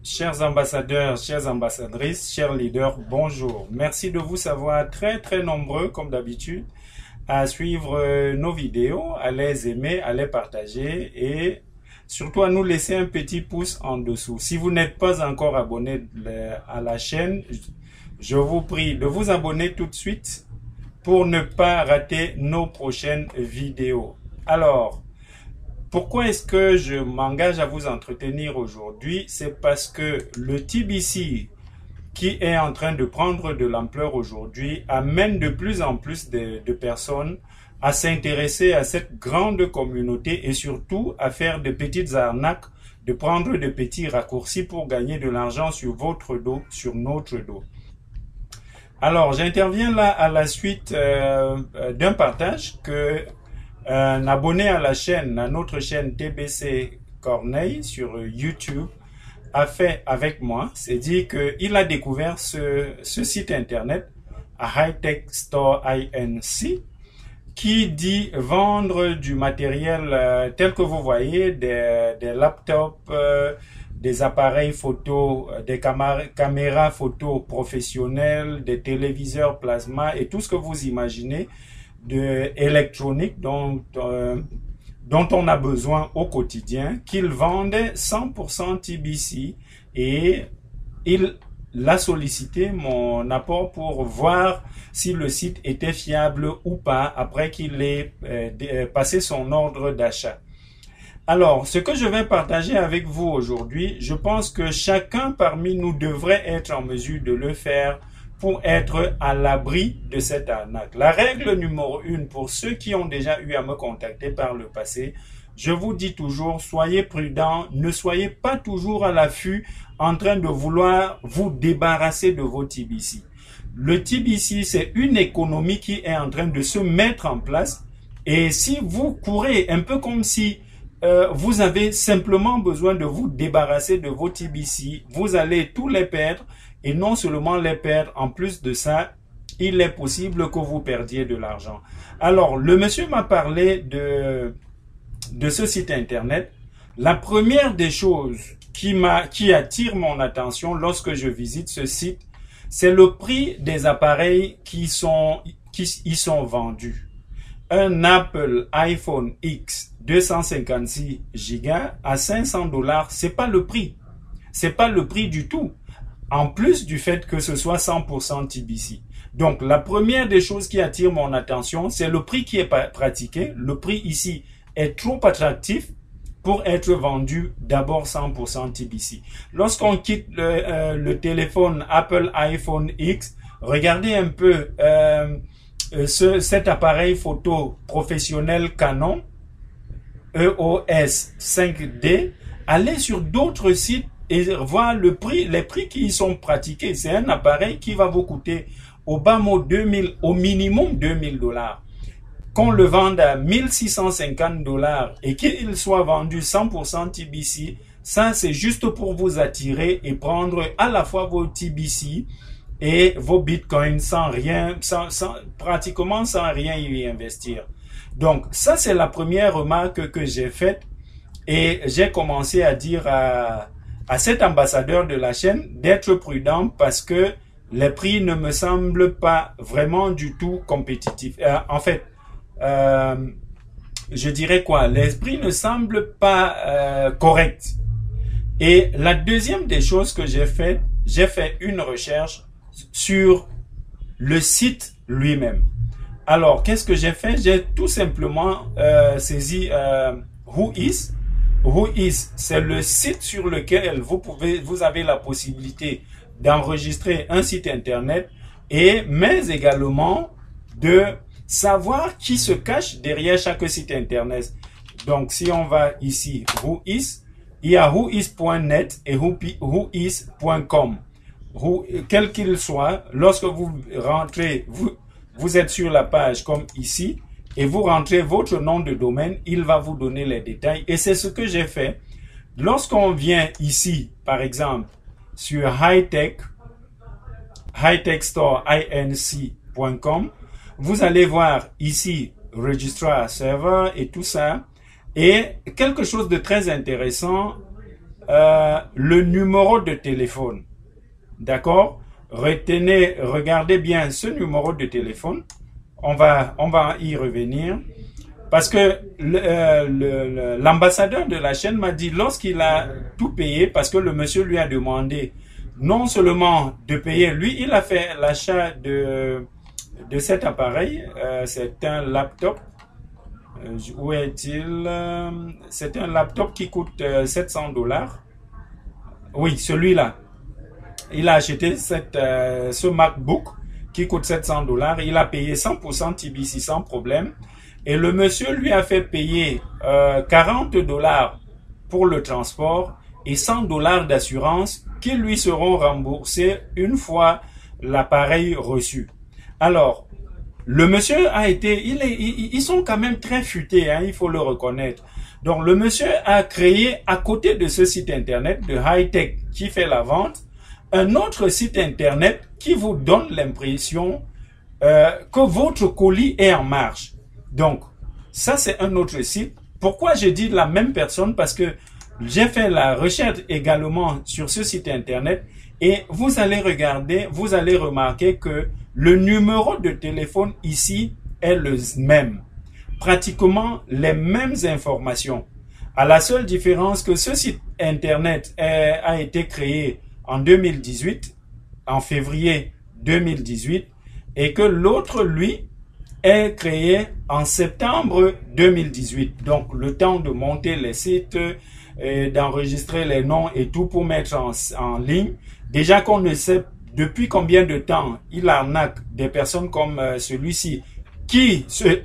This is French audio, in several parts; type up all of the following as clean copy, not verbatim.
Chers ambassadeurs, chères ambassadrices, chers leaders, bonjour. Merci de vous savoir très nombreux, comme d'habitude, à suivre nos vidéos, à les aimer, à les partager et surtout à nous laisser un petit pouce en dessous. Si vous n'êtes pas encore abonné à la chaîne, je vous prie de vous abonner tout de suite pour ne pas rater nos prochaines vidéos. Alors, pourquoi est-ce que je m'engage à vous entretenir aujourd'hui? C'est parce que le TBC qui est en train de prendre de l'ampleur aujourd'hui amène de plus en plus de personnes à s'intéresser à cette grande communauté et surtout à faire de petites arnaques, de prendre de petits raccourcis pour gagner de l'argent sur votre dos, sur notre dos. Alors, j'interviens là à la suite d'un partage que un abonné à la chaîne, à notre chaîne TBC Corneille sur YouTube, a fait avec moi. C'est dit qu'il a découvert ce site internet à High Tech Store Inc. qui dit vendre du matériel tel que vous voyez, des laptops, des appareils photo, des caméras photo professionnelles, des téléviseurs plasma et tout ce que vous imaginez de électronique dont on a besoin au quotidien, qu'il vendait 100% TBC et il a sollicité mon apport pour voir si le site était fiable ou pas après qu'il ait passé son ordre d'achat. Alors, ce que je vais partager avec vous aujourd'hui, je pense que chacun parmi nous devrait être en mesure de le faire pour être à l'abri de cette arnaque. La règle numéro 1 pour ceux qui ont déjà eu à me contacter par le passé, je vous dis toujours, soyez prudents, ne soyez pas toujours à l'affût en train de vouloir vous débarrasser de vos TBC. Le TBC, c'est une économie qui est en train de se mettre en place et si vous courez un peu comme si vous avez simplement besoin de vous débarrasser de vos TBC, vous allez tous les perdre. Et non seulement les perdre, en plus de ça, il est possible que vous perdiez de l'argent. Alors, le monsieur m'a parlé de ce site internet. La première des choses qui attire mon attention lorsque je visite ce site, c'est le prix des appareils qui y sont vendus. Un Apple iPhone X 256 Go à 500 $, c'est pas le prix. C'est pas le prix du tout. En plus du fait que ce soit 100% TBC. Donc, la première des choses qui attire mon attention, c'est le prix qui est pratiqué. Le prix ici est trop attractif pour être vendu d'abord 100% TBC. Lorsqu'on quitte le téléphone Apple iPhone X, regardez un peu cet appareil photo professionnel Canon EOS 5D. Allez sur d'autres sites et voir les prix qui y sont pratiqués. C'est un appareil qui va vous coûter au bas mot au minimum 2000 $. Qu'on le vende à 1650 $ et qu'il soit vendu 100% TBC, ça c'est juste pour vous attirer et prendre à la fois vos TBC et vos bitcoins pratiquement sans rien y investir. Donc ça c'est la première remarque que j'ai faite et j'ai commencé à dire à cet ambassadeur de la chaîne d'être prudent parce que les prix ne me semblent pas vraiment du tout compétitifs. En fait, je dirais quoi? Les prix ne semblent pas corrects. Et la deuxième des choses que j'ai fait une recherche sur le site lui-même. Alors, qu'est-ce que j'ai fait? J'ai tout simplement saisi Whois. Whois, c'est le site sur lequel vous avez la possibilité d'enregistrer un site internet mais également de savoir qui se cache derrière chaque site internet. Donc, si on va ici, Whois, il y a whois.net et whois.com. Quel qu'il soit, lorsque vous rentrez, vous êtes sur la page comme ici, et vous rentrez votre nom de domaine, il va vous donner les détails. Et c'est ce que j'ai fait. Lorsqu'on vient ici, par exemple, sur hightechstore.inc.com, vous allez voir ici, Registrar Server et tout ça. Et quelque chose de très intéressant, le numéro de téléphone. D'accord? Retenez, regardez bien ce numéro de téléphone. On va y revenir. Parce que l'ambassadeur de la chaîne m'a dit, lorsqu'il a tout payé, parce que le monsieur lui a demandé non seulement de payer, lui, il a fait l'achat de cet appareil. C'est un laptop. Où est-il? C'est un laptop qui coûte $700. Oui, celui-là. Il a acheté ce MacBook qui coûte $700. Il a payé 100% TBC sans problème. Et le monsieur lui a fait payer $40 pour le transport et $100 d'assurance qui lui seront remboursés une fois l'appareil reçu. Alors, le monsieur a été, ils sont quand même très futés, hein, il faut le reconnaître. Donc, le monsieur a créé, à côté de ce site internet de high-tech qui fait la vente, un autre site internet qui vous donne l'impression que votre colis est en marche. Donc, ça c'est un autre site. Pourquoi je dis la même personne? Parce que j'ai fait la recherche également sur ce site internet et vous allez regarder, vous allez remarquer que le numéro de téléphone ici est le même. Pratiquement les mêmes informations. À la seule différence que ce site internet a été créé en 2018, en février 2018, et que l'autre, lui, est créé en septembre 2018. Donc, le temps de monter les sites, d'enregistrer les noms et tout pour mettre en ligne. Déjà qu'on ne sait depuis combien de temps il arnaque des personnes comme celui-ci, qui,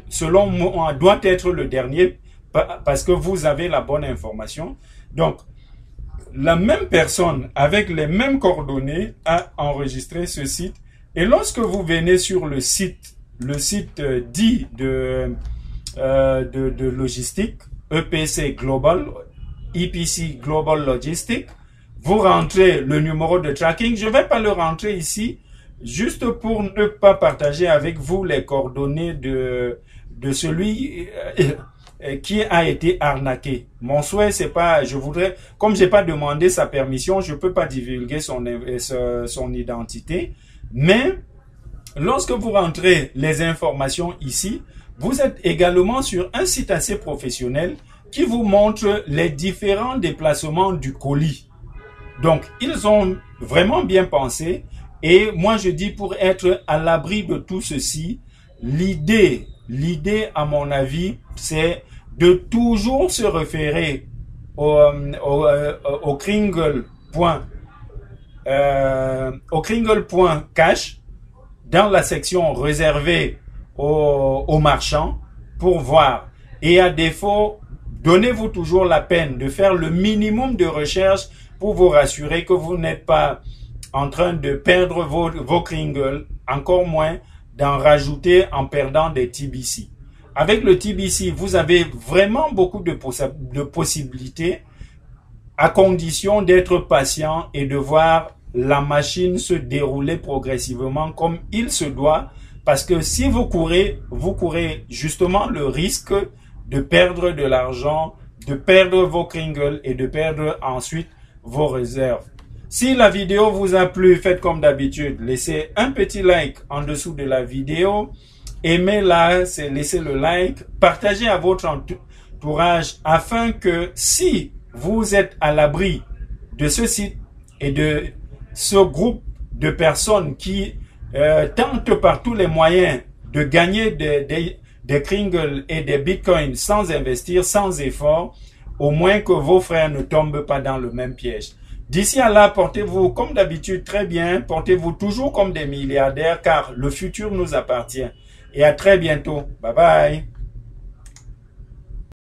selon moi, doit être le dernier parce que vous avez la bonne information. Donc, la même personne avec les mêmes coordonnées a enregistré ce site. Et lorsque vous venez sur le site dit de logistique, EPC Global, EPC Global Logistic, vous rentrez le numéro de tracking. Je ne vais pas le rentrer ici, juste pour ne pas partager avec vous les coordonnées de celui qui a été arnaqué. Mon souhait, c'est pas, je voudrais, comme j'ai pas demandé sa permission, je peux pas divulguer son identité. Mais lorsque vous rentrez les informations ici, vous êtes également sur un site assez professionnel qui vous montre les différents déplacements du colis. Donc, ils ont vraiment bien pensé. Et moi, je dis pour être à l'abri de tout ceci, l'idée, à mon avis, c'est de toujours se référer au kringle.cash dans la section réservée aux marchands pour voir. Et à défaut, donnez-vous toujours la peine de faire le minimum de recherche pour vous rassurer que vous n'êtes pas en train de perdre vos kringles, encore moins d'en rajouter en perdant des TBC. Avec le TBC, vous avez vraiment beaucoup de possibilités à condition d'être patient et de voir la machine se dérouler progressivement comme il se doit. Parce que si vous courez justement le risque de perdre de l'argent, de perdre vos kringles et de perdre ensuite vos réserves. Si la vidéo vous a plu, faites comme d'habitude. Laissez un petit like en dessous de la vidéo. Aimez-la, laissez le like. Partagez à votre entourage afin que si vous êtes à l'abri de ce site et de ce groupe de personnes qui tentent par tous les moyens de gagner des kringles et des bitcoins sans investir, sans effort, au moins que vos frères ne tombent pas dans le même piège. D'ici à là, portez-vous comme d'habitude très bien, portez-vous toujours comme des milliardaires car le futur nous appartient. Et à très bientôt. Bye bye.